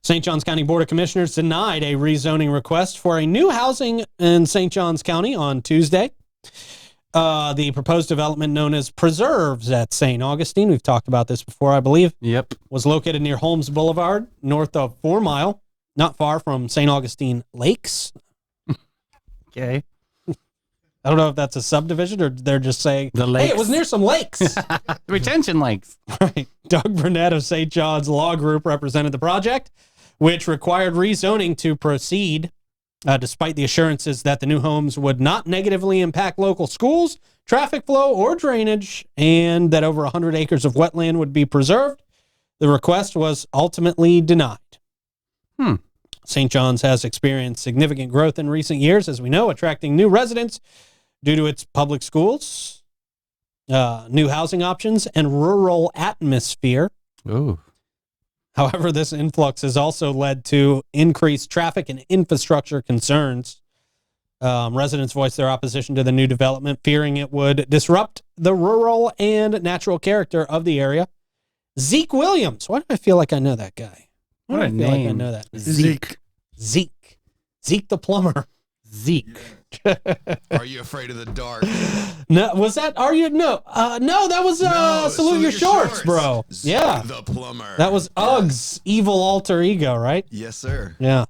St. Johns County Board of Commissioners denied a rezoning request for a new housing in St. Johns County on Tuesday. The proposed development known as Preserves at St. Augustine, we've talked about this before, I believe. Yep. Was located near Holmes Boulevard, north of 4 Mile, not far from St. Augustine Lakes. Okay. I don't know if that's a subdivision or they're just saying, hey, it was near some lakes. Retention lakes. Right. Doug Burnett of St. John's Law Group represented the project, which required rezoning to proceed, despite the assurances that the new homes would not negatively impact local schools, traffic flow, or drainage, and that over 100 acres of wetland would be preserved. The request was ultimately denied. St. John's has experienced significant growth in recent years, as we know, attracting new residents due to its public schools, new housing options, and rural atmosphere. Ooh. However, this influx has also led to increased traffic and infrastructure concerns. Residents voiced their opposition to the new development, fearing it would disrupt the rural and natural character of the area. Zeke Williams. Why do I feel like I know that guy? What a I feel like I name. know that. Zeke. Zeke the plumber. Zeke. Are you afraid of the dark? No, was that? Are you? No, no, that was Salute Your Shorts, bro. Zeke Yeah, the plumber. that was Ugg's evil alter ego, right? Yes, sir. Yeah.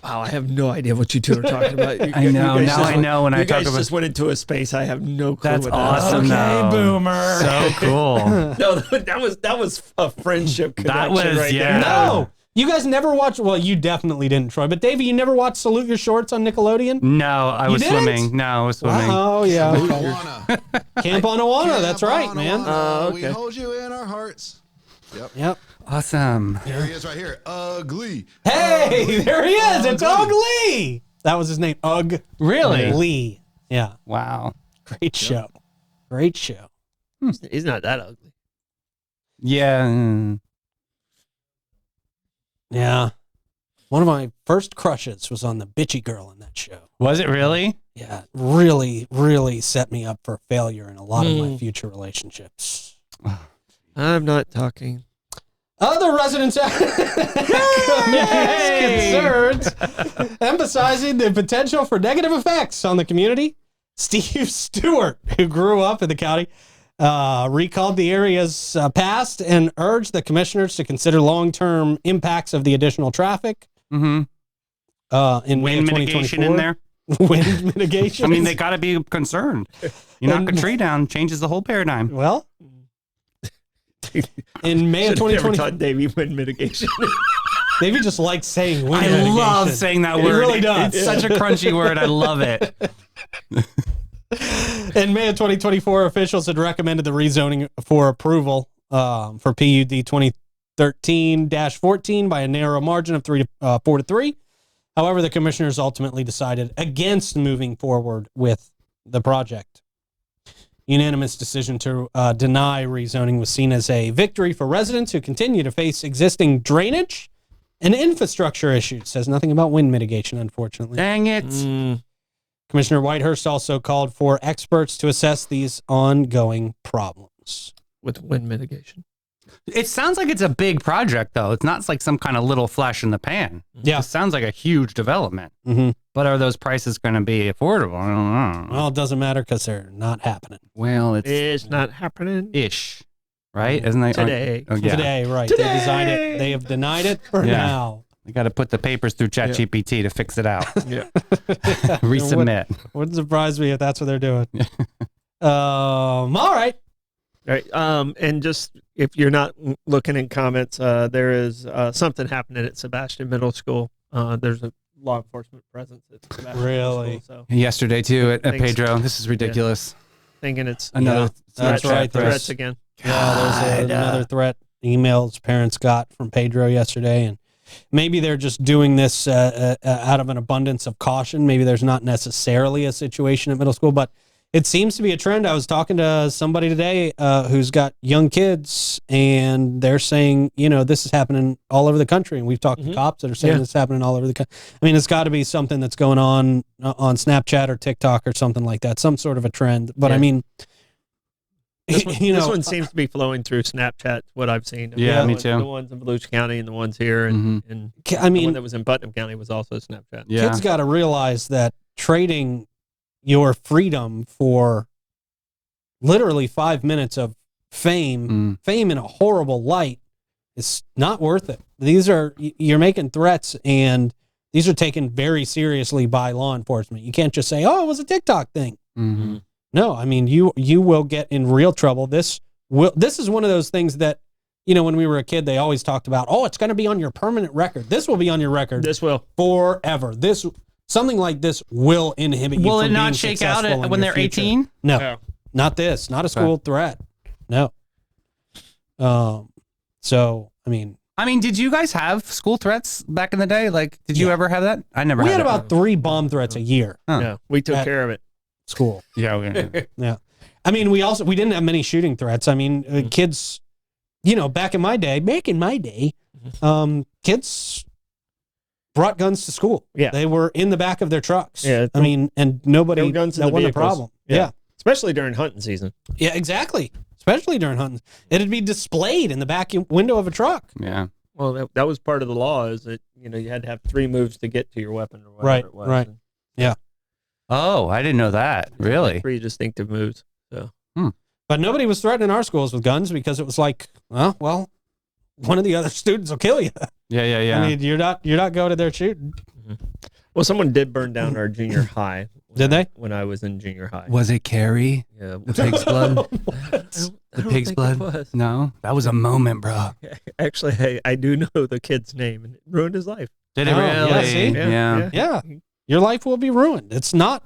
Wow, I have no idea what you two are talking about. I know. Now I know when I talk You guys about. just went into a space I have no clue That's what awesome. Okay, though. boomer. So cool. No, that was a friendship connection That was, right yeah. there. No, you guys never watched. Well, you definitely didn't, Troy. But Davey, you never watched Salute Your Shorts on Nickelodeon? No, I was didn't? swimming. No, I was swimming. Oh yeah, Awana. Camp on Awana. That's Camp right, on man. Awana. Okay. We hold you in our hearts. Yep. Yep. Awesome. Here he is right here. Ugly. Hey, there he is. It's Ugg Lee. That was his name. Ugg Really? Lee. Yeah. Wow. Great show. Great show. He's not that ugly. Yeah. Yeah. One of my first crushes was on the bitchy girl in that show. Was it really? Yeah, it really, really set me up for failure in a lot of my future relationships. I'm not talking. Other residents concerns emphasizing the potential for negative effects on the community. Steve Stewart, who grew up in the county, recalled the area's past and urged the commissioners to consider long-term impacts of the additional traffic. Mm-hmm. In May of Wind mitigation in 2024. there. Wind mitigation. I mean, they got to be concerned. You knock a tree down, changes the whole paradigm. Well, in May of Should've never 2020, taught Davey wind mitigation. Davey just likes saying wind I mitigation. love saying that He word. really does. It's such a crunchy word. I love it. In May of 2024, officials had recommended the rezoning for approval for PUD 2013-14 by a narrow margin of 4-3. However, the commissioners ultimately decided against moving forward with the project. Unanimous decision to deny rezoning was seen as a victory for residents who continue to face existing drainage and infrastructure issues. Says nothing about wind mitigation, unfortunately. Dang it. Commissioner Whitehurst also called for experts to assess these ongoing problems. With wind mitigation. It sounds like it's a big project, though. It's not like some kind of little flash in the pan. Yeah. It sounds like a huge development. Mm-hmm. But are those prices going to be affordable? I don't know. Well, it doesn't matter because they're not happening. Well, It's not happening ish, right? Isn't that today. Oh, yeah. Today, right. They designed it. They have denied it for Yeah. now. They got to put the papers through ChatGPT to fix it out. Yeah. Resubmit. Wouldn't surprise me if that's what they're doing. All right. All right. And just if you're not looking in comments, there is something happening at Sebastian Middle School. There's a law enforcement presence at Sebastian Really? Middle School. So Yesterday, too, at Thanks. Pedro. This is ridiculous. thinking it's Another that's threat- right. There's- threats again. Yeah, there's another threat emails parents got from Pedro yesterday, and maybe they're just doing this out of an abundance of caution. Maybe there's not necessarily a situation at middle school, but it seems to be a trend. I was talking to somebody today who's got young kids, and they're saying, this is happening all over the country. And we've talked to cops that are saying this is happening all over the country. I mean, it's got to be something that's going on Snapchat or TikTok or something like that, some sort of a trend. But I mean, This one seems to be flowing through Snapchat. What I've seen. Yeah, me The too. ones in Volusia County and the ones here, and I the mean, one that was in Putnam County was also Snapchat. Yeah. kids got to realize that trading your freedom for literally 5 minutes of fame in a horrible light, is not worth it. You're making threats, and these are taken very seriously by law enforcement. You can't just say, "Oh, it was a TikTok thing." Mm-hmm. No, I mean, you will get in real trouble. This is one of those things that, when we were a kid, they always talked about, "Oh, it's going to be on your permanent record." This will be on your record. This will forever. Something like this will inhibit you. Will from it not being shake out successful in when your they're future. 18? No, Yeah. not this. Not a school threat. No. So I mean, did you guys have school threats back in the day? Like, did you ever have that? I never. we had had that. about 3 bomb threats a year. Huh. Yeah, we took At- care of it. School. Yeah. Yeah. I mean, we didn't have many shooting threats. I mean, kids, back in my day, kids brought guns to school. Yeah. They were in the back of their trucks. Yeah. I mean, and nobody, There were guns in that the wasn't a vehicles. problem. Yeah. Especially during hunting season. Yeah, exactly. Especially during hunting. It'd be displayed in the back window of a truck. Yeah. Well, that was part of the law, is that you had to have 3 moves to get to your weapon or whatever Right, it was. right. And Oh, I didn't know that. Really? 3 distinctive moves. So But nobody was threatening our schools with guns because it was like, well, one of the other students will kill you. Yeah. I mean, you're not going to their shooting. well, someone did burn down our junior high. Did they? When I was in junior high. Was it Carrie? Yeah. The pig's blood? The pig's blood? No, that was a moment, bro. Actually, I do know the kid's name, and it ruined his life. Did it Oh, yeah, really? see? Yeah. Yeah. Your life will be ruined. It's not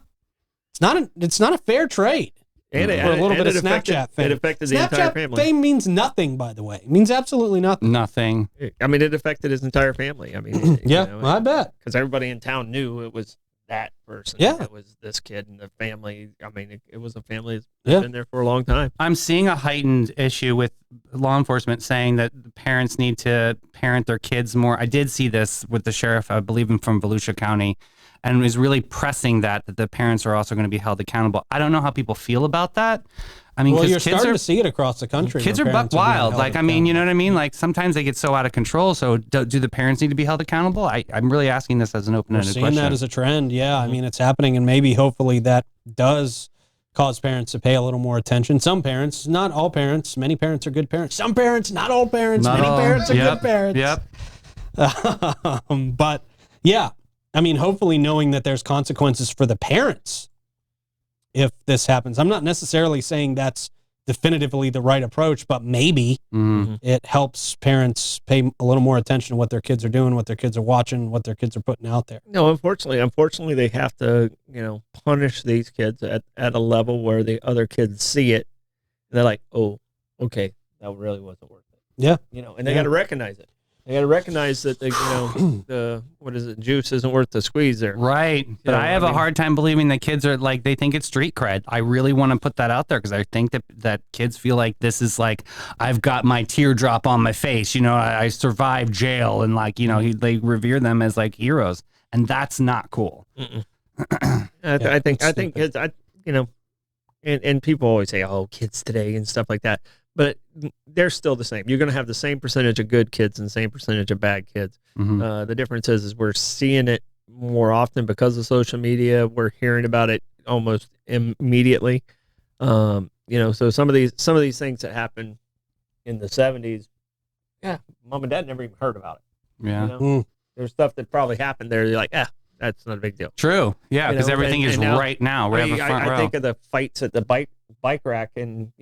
a fair trade. And For a little bit of affected, Snapchat fame. It affected the entire Snapchat family. fame means nothing, by the way. It means absolutely nothing. Nothing. I mean, it affected his entire family. I mean, Yeah, I bet. because everybody in town knew it was that person. Yeah. It was this kid and the family. I mean, it was a family that's Yeah. been there for a long time. I'm seeing a heightened issue with law enforcement saying that the parents need to parent their kids more. I did see this with the sheriff, I believe him from Volusia County, and was really pressing that the parents are also going to be held accountable. I don't know how people feel about that. I mean, Well, 'cause you're kids starting are to see it across the country. kids are where buck parents being wild. held Like, I mean, you know accountable. what I mean? Like, sometimes they get so out of control. So do the parents need to be held accountable? I'm really asking this as an We're open-ended seeing question. that as a trend. Yeah, I mean, it's happening, and maybe hopefully that does cause parents to pay a little more attention. Some parents, not all parents. Many parents are good parents. Some parents, not all parents. Not Many all. parents are Yep, good parents. Yep. But yeah, I mean, hopefully knowing that there's consequences for the parents if this happens. I'm not necessarily saying that's definitively the right approach, but maybe it helps parents pay a little more attention to what their kids are doing, what their kids are watching, what their kids are putting out there. No, unfortunately, they have to, punish these kids at a level where the other kids see it. And they're like, oh, okay, that really wasn't worth it. Yeah. And they got to recognize it. They got to recognize that the juice isn't worth the squeeze there. Right. But Yeah, I have I a mean- hard time believing that kids are like, they think it's street cred. I really want to put that out there because I think that kids feel like this is like, I've got my teardrop on my face. I survived jail, and like, they revere them as like heroes. And that's not cool. I think kids, and people always say, oh, kids today and stuff like that. But they're still the same. You're going to have the same percentage of good kids and the same percentage of bad kids. The difference is we're seeing it more often because of social media. We're hearing about it almost immediately. So some of these things that happened in the 70s, mom and dad never even heard about it. Yeah. There's stuff that probably happened there. You're like, that's not a big deal. True. Yeah. Because everything is now, right now. We have a front row. I think of the fights at the bike rack, and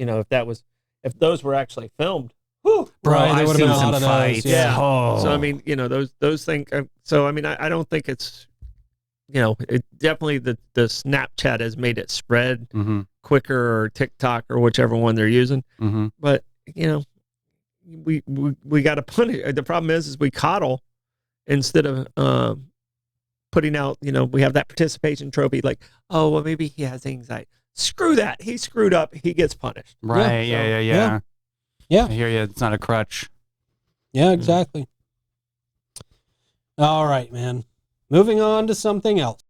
if those were actually filmed, whew, Bro, Right, there I've would've seen been a some lot of those, fights. yeah. Oh. So I mean, those things. So I mean, I don't think it's, it definitely the Snapchat has made it spread quicker, or TikTok, or whichever one they're using. But we got to punish. The problem is we coddle instead of putting out. We have that participation trophy. Like, oh well, maybe he has anxiety. Screw that. He screwed up. He gets punished. Right. Yeah. Yeah. I hear you. It's not a crutch. Yeah, exactly. All right, man. Moving on to something else.